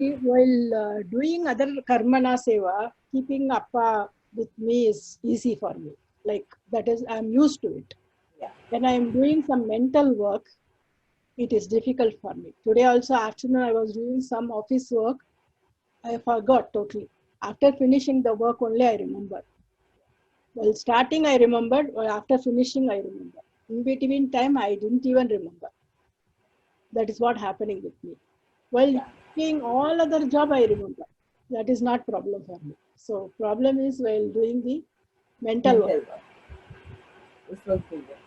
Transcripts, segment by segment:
while doing other karmana seva, keeping appa with me is easy for me. Like that is, I'm used to it. Yeah. When I'm doing some mental work, it is difficult for me. Today also afternoon I was doing some office work. I forgot totally. After finishing the work only I remember. While starting I remembered, or after finishing I remember. In between time I didn't even remember. That is what happening with me. While Yeah. doing all other job I remember. That is not problem for me. So problem is while doing the mental work. Mental work उस वक्त भी है।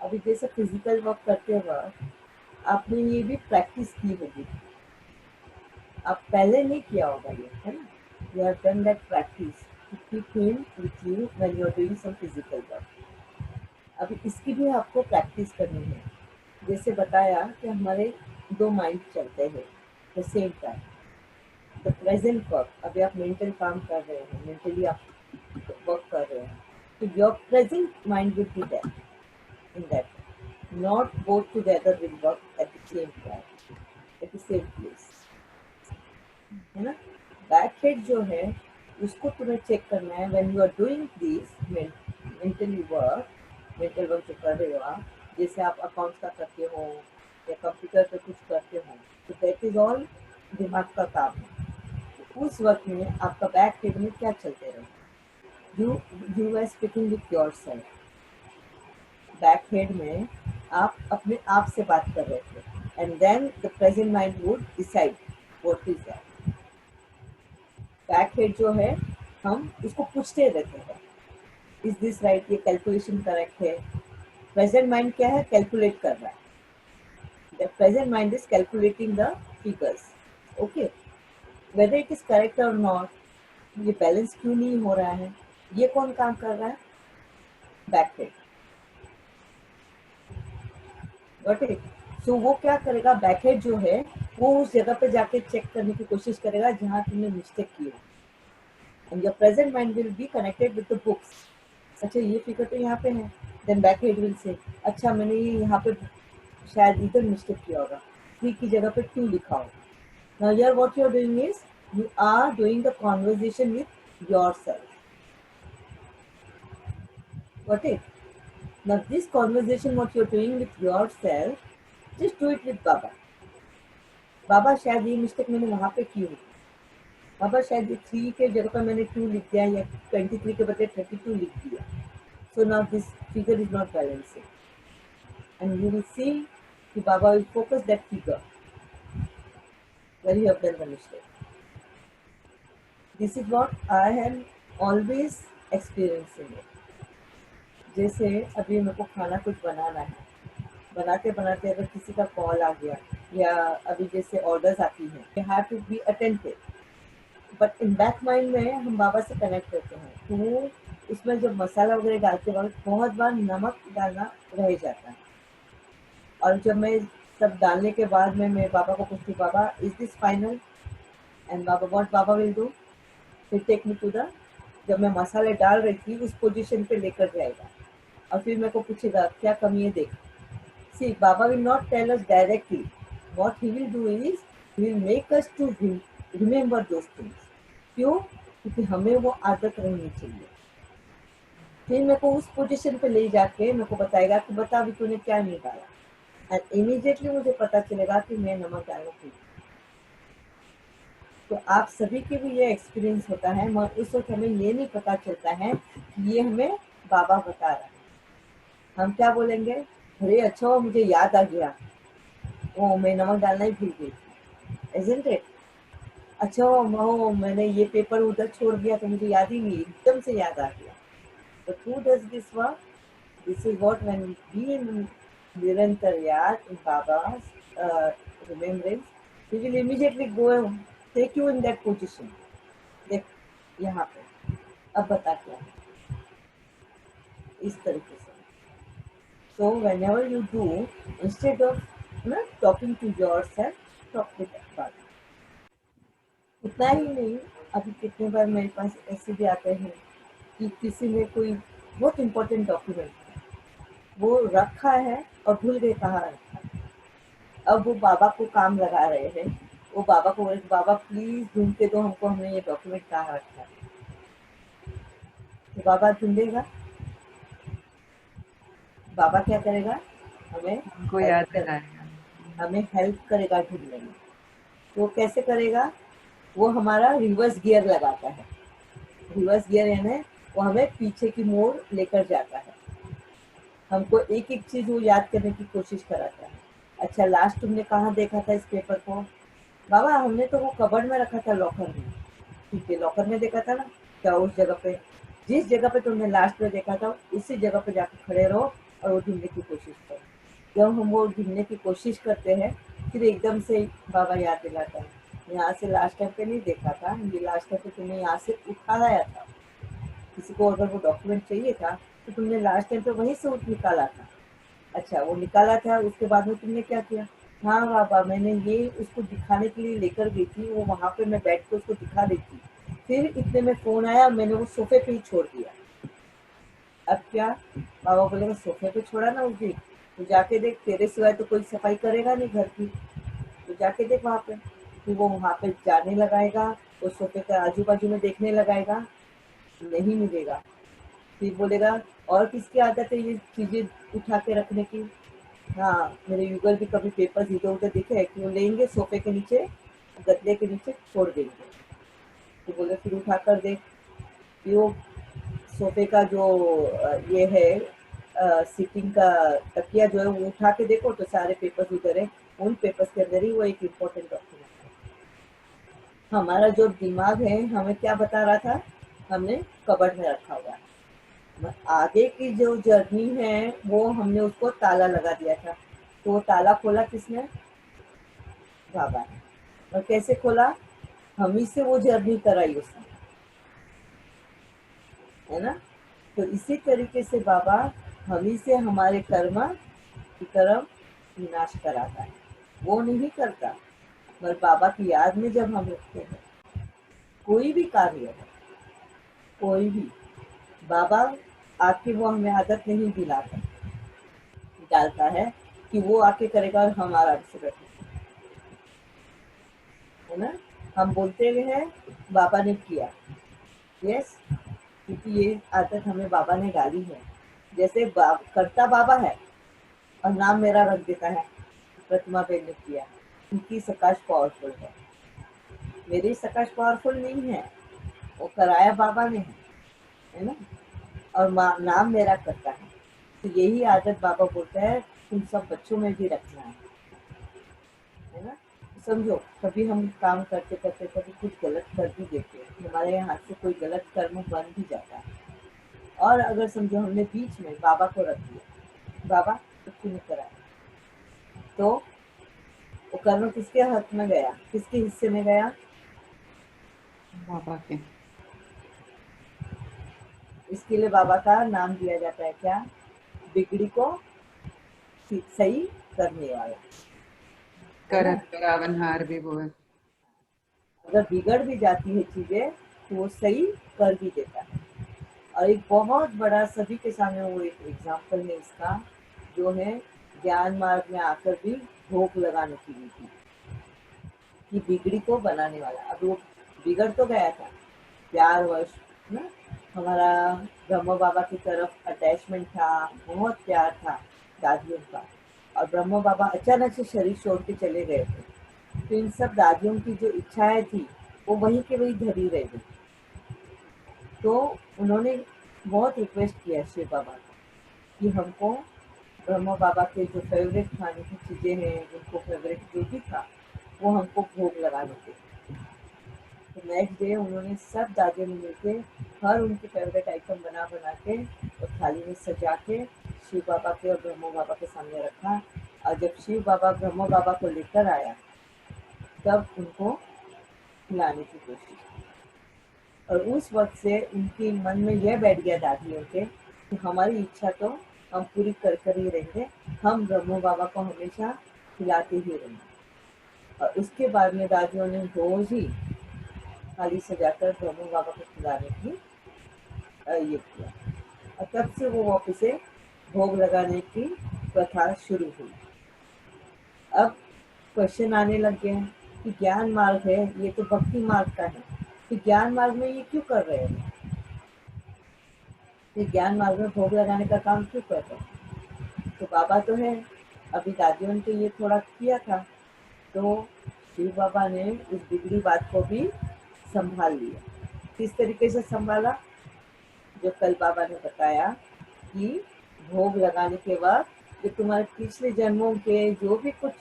अभी जैसे physical work करते वक्त आपने ये भी प्रैक्टिस की होगी, आप पहले नहीं किया होगा ये, है ना? You have done that practice to keep him with you when you are doing some physical work. अभी इसकी भी आपको प्रैक्टिस करनी है। जैसे बताया कि हमारे दो माइंड चलते हैं the same time. The present work, अभी आप मेंटल काम कर रहे हैं, मेंटली आप वर्क कर रहे हैं, तो your present mind will be there in that, not both together will work at the same time, at the same place, है ना? बैक हेड जो है उसको तुम्हें चेक करना है when you are doing this mentally work. Mental work जो कर रहे हो आप, जैसे आप अकाउंट्स का करते हो या कंप्यूटर पे कुछ करते हो, तो दैट इज ऑल दिमाग का काम है। तो उस वक्त में आपका बैक हेड में क्या चलते रहे, you are speaking with your self. Back head में आप अपने आप से बात कर रहे थे, and then the present mind would decide what is that. Back head जो है हम उसको पूछते रहते हैं, इज दिस राइट, ये कैलकुलेशन करेक्ट है। प्रेजेंट माइंड क्या है, कैलकुलेट कर रहा है। The present mind is calculating the figures, okay, whether it is correct और नॉट, ये बैलेंस क्यों नहीं हो रहा है, ये कौन काम कर रहा है, back head. Got it? So वो क्या करेगा, बैकहेड जो है वो उस जगह पे जाके चेक करने की कोशिश करेगा जहाँ तुमने मिस्टेक की हो, and your present mind will be connected with the books. अच्छा ये फिगर तो यहाँ पे है, देन बैकहेड विल से अच्छा मैंने ये यहाँ पे शायद इधर मिस्टेक किया होगा, 3 की जगह पे 2 लिखा होगा। Now here what you are doing is you are doing the conversation with yourself. Got it? Now this conversation what you're doing with yourself, just do it with Baba. बाबा शायद ये मिस्टेक मैंने वहाँ पे की होगी, बाबा शायद ये 3 के जगह पर मैंने 2 लिख दिया या 23 के बदले 32 लिख दिया। So now this figure is not balancing, and you will see कि बाबा will focus that figure where you have done the mistake. This is what I am always experiencing it. जैसे अभी मेरे को खाना कुछ बनाना है, बनाते बनाते अगर किसी का कॉल आ गया या अभी जैसे ऑर्डर्स आती हैं, you have to be attentive, but in back mind में हम बाबा से कनेक्ट करते हैं, तो उसमें जब मसाला वगैरह डालते वक्त बहुत बार नमक डालना रह जाता है, और जब मैं सब डालने के बाद में मैं बाबा को पूछती, Baba is this final, and Baba what Baba will do, फिर टेक मी टू द, जब मैं मसाले डाल रही थी उस पोजीशन पे लेकर जाएगा और फिर मेरे को पूछेगा क्या कमी है देख। See, Baba will not tell us directly. What he will do is, he will make us to remember those things. क्यों? क्योंकि हमें वो आदत रहनी चाहिए। फिर मेरे को उस पोजीशन पे ले जाके मेरे को बताएगा कि बता अभी तूने क्या नहीं डाला, एंड इमीडिएटली मुझे पता चलेगा कि मैं नमक डालना भूल। तो आप सभी के भी ये एक्सपीरियंस होता है, मगर उस वक्त हमें ये नहीं पता चलता है कि ये हमें बाबा बता रहा है। हम क्या बोलेंगे, अरे अच्छा वो मुझे याद आ गया, ओ मैं नमक डालना ही भूल गई, isn't it? अच्छा वो मैंने ये पेपर उधर छोड़ दिया तो मुझे याद ही नहीं, एकदम से याद आ गया। But who does this work? This is what when we be in Nirantar Yad, in Baba's remembrance, he will immediately go and take you in that position. देख यहाँ पे अब बता क्या है, इस तरीके से। So whenever you do, instead of talking to yourself, talk with Baba. इतना ही नहीं, अभी कितने बार मेरे पास ऐसे भी आते हैं कि किसी ने कोई बहुत इम्पोर्टेंट डॉक्यूमेंट वो रखा है और भूल गए कहाँ रखा है। अब वो बाबा को काम लगा रहे हैं वो बाबा को बोले बाबा प्लीज ढूंढ के दो हमको, हमने ये डॉक्यूमेंट कहाँ रखा है। तो बाबा ढूंढेगा, बाबा क्या करेगा, हमें हमको हेल्प याद कर, दिलाएगा। हमें हेल्प करेगा ढूंढने में। तो कैसे करेगा, वो हमारा रिवर्स गियर लगाता है। रिवर्स गियर यानी वो हमें पीछे की मोड़ लेकर जाता है, हमको एक एक चीज वो याद करने की कोशिश कराता है। अच्छा लास्ट तुमने कहाँ देखा था इस पेपर को, बाबा हमने तो वो कबर्ड में रखा था लॉकर में। ठीक है, लॉकर में देखा था ना, क्या उस जगह पे, जिस जगह पे तुमने लास्ट में देखा था उसी जगह पे जाकर खड़े रहो और वो ढूंढने की कोशिश करो। जब हम वो ढूंढने की कोशिश करते हैं फिर एकदम से बाबा याद दिलाता है, यहाँ से लास्ट टाइम पे नहीं देखा था, ये लास्ट टाइम पे तुमने यहाँ से उठाया था, किसी को अगर वो डॉक्यूमेंट चाहिए था तो तुमने लास्ट टाइम पे वहीं से निकाला था। अच्छा वो निकाला था, उसके बाद में तुमने क्या किया, हाँ बाबा मैंने ये उसको दिखाने के लिए लेकर गई थी, वो वहाँ पे मैं बैठ के उसको दिखा रही थी, फिर इतने में फोन आया, मैंने वो सोफे पे ही छोड़ दिया। अब क्या, बाबा बोलेगा सोफे पे छोड़ा ना उस दिन, तो जाके देख तेरे सिवाय तो कोई सफाई करेगा नहीं घर की, तो जाके देख वहाँ पे। फिर वो वहाँ पे जाने लगाएगा, वो सोफे के आजू बाजू में देखने लगाएगा, नहीं मिलेगा। फिर बोलेगा और किसकी आदत है ये चीजें उठा के रखने की, हाँ मेरे युगल भी कभी पेपर्स इधर उधर दिखे है कि वो लेंगे सोफे के नीचे, गद्दे के नीचे छोड़ देंगे। तो बोले फिर उठा कर देख, फिर वो सोफे का जो ये है सिटिंग का तकिया जो है वो उठा के देखो तो सारे पेपर्स उधर है, उन पेपर्स के अंदर ही वो एक इम्पोर्टेंट डॉक्यूमेंट है। हमारा जो दिमाग है हमें क्या बता रहा था, हमने कबर्ड में रखा हुआ है। आगे की जो जर्नी है वो हमने उसको ताला लगा दिया था, तो वो ताला खोला किसने, बाबा ने। और कैसे खोला, हम ही से वो जर्नी कराई उसने, है ना। तो इसी तरीके से बाबा हम ही से हमारे कर्म की तरफ विनाश कराता है, वो नहीं करता। पर बाबा की याद में जब हम रखते हैं कोई भी कार्य है, कोई भी, बाबा आके वो हमें आदत नहीं दिलाता, डालता है कि वो आके करेगा और हम आराम से बैठे, है ना। हम बोलते हुए हैं बाबा ने किया, यस, क्योंकि ये आदत हमें बाबा ने डाली है। जैसे करता बाबा है और नाम मेरा रख देता है, प्रतिमा बेन ने किया, उनकी सकाश पावरफुल है, मेरी सकाश पावरफुल नहीं है, वो कराया बाबा ने है ना। और नाम मेरा करता है, तो यही आदत बाबा बोलता है तुम सब बच्चों में भी रखना है ना। समझो कभी हम काम करते करते कभी कुछ गलत कर भी देते हैं, हमारे यहाँ से कोई गलत कर्म बन भी जाता है, और अगर समझो हमने बीच में बाबा को रख दिया, बाबा कुछ नहीं कराया, तो वो कर्म किसके हाथ में गया, किसके हिस्से में गया, बाबा के। इसके लिए बाबा का नाम दिया जाता है क्या, बिगड़ी को सही करने वाला, है ना। करत करावनहार भी वो है। अगर बिगड़ भी जाती है चीजें तो वो सही कर भी देता है। और एक बहुत बड़ा सभी के सामने वो एक एग्जाम्पल है इसका, जो है ज्ञान मार्ग में आकर भी भोग लगाने की विधि, कि बिगड़ी को बनाने वाला। अब वो बिगड़ तो गया था, प्यार वश ना, हमारा ब्रह्म बाबा की तरफ अटैचमेंट था, बहुत प्यार था दादियों का, और ब्रह्म बाबा अचानक से शरीर छोड़ के चले गए थे, तो इन सब दादियों की जो इच्छाएं थी वो वहीं के वहीं धरी रह गई। तो उन्होंने बहुत रिक्वेस्ट किया शिव बाबा को कि हमको ब्रह्म बाबा के जो फेवरेट खाने की चीजें हैं, उनको फेवरेट जो भी था वो हमको भोग लगाने थे। तो नेक्स्ट डे उन्होंने सब दादियों ने मिलके हर उनकी फेवरेट आइटम बना बना के और थाली में सजा के शिव बाबा के और ब्रह्म बाबा के सामने रखा। और जब शिव बाबा ब्रह्म बाबा को लेकर आया तब उनको खिलाने की कोशिश की, और उस वक्त से उनके मन में यह बैठ गया दादियों के कि हमारी इच्छा तो हम पूरी कर कर ही रहेंगे, हम ब्रह्म बाबा को हमेशा खिलाते ही रहेंगे। और उसके बाद में दादियों ने रोज ही थाली सजाकर ब्रह्म बाबा को खिलाने की ये किया, और तब से वो वापस से भोग लगाने की प्रथा शुरू हुई। अब क्वेश्चन आने लग गए हैं कि ज्ञान मार्ग है, ये तो भक्ति मार्ग का है, तो ज्ञान मार्ग में ये क्यों कर रहे हैं? ये ज्ञान मार्ग में भोग लगाने का काम क्यों कर रहे हैं? तो बाबा तो है, अभी दादियों ने तो ये थोड़ा किया था, तो शिव बाबा ने इस बिगड़ी बात को भी संभाल लिया। किस तरीके से संभाला? जो कल बाबा ने बताया कि भोग लगाने के बाद जो तुम्हारे पिछले जन्मों के जो भी कुछ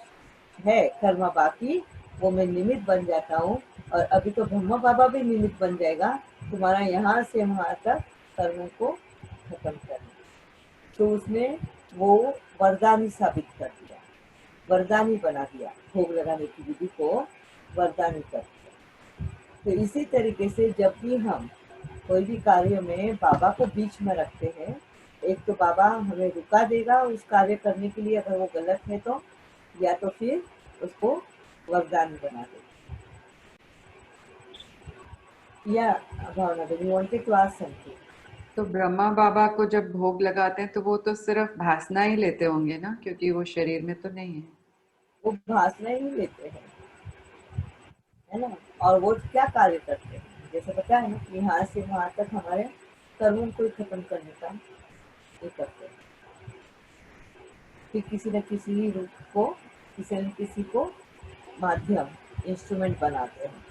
है कर्म बाकी, वो मैं निमित्त बन जाता हूँ, और अभी तो ब्रह्मा बाबा भी निमित्त बन जाएगा तुम्हारा यहाँ से वहां तक कर्मों को खत्म करना। तो उसने वो वरदानी साबित कर दिया, वरदानी बना दिया, भोग लगाने की विधि को वरदानी कर दिया। तो इसी तरीके से जब भी हम कोई भी कार्य में बाबा को बीच में रखते हैं, एक तो बाबा हमें रुका देगा उस कार्य करने के लिए अगर वो गलत है तो, या तो फिर उसको वरदान बना देगा। या Bhavna ben, you wanted to ask something? तो ब्रह्मा बाबा को जब भोग लगाते हैं तो वो तो सिर्फ भासना ही लेते होंगे ना, क्योंकि वो शरीर में तो नहीं है। वो भासना ही लेते हैं, है ना। और वो क्या कार्य करते हैं, जैसे पता है ना कि यहाँ से वहां तक हमारे कर्मों को खत्म करने का ये करते हैं। फिर किसी न किसी रूप को, किसी न किसी को माध्यम, इंस्ट्रूमेंट बनाते हैं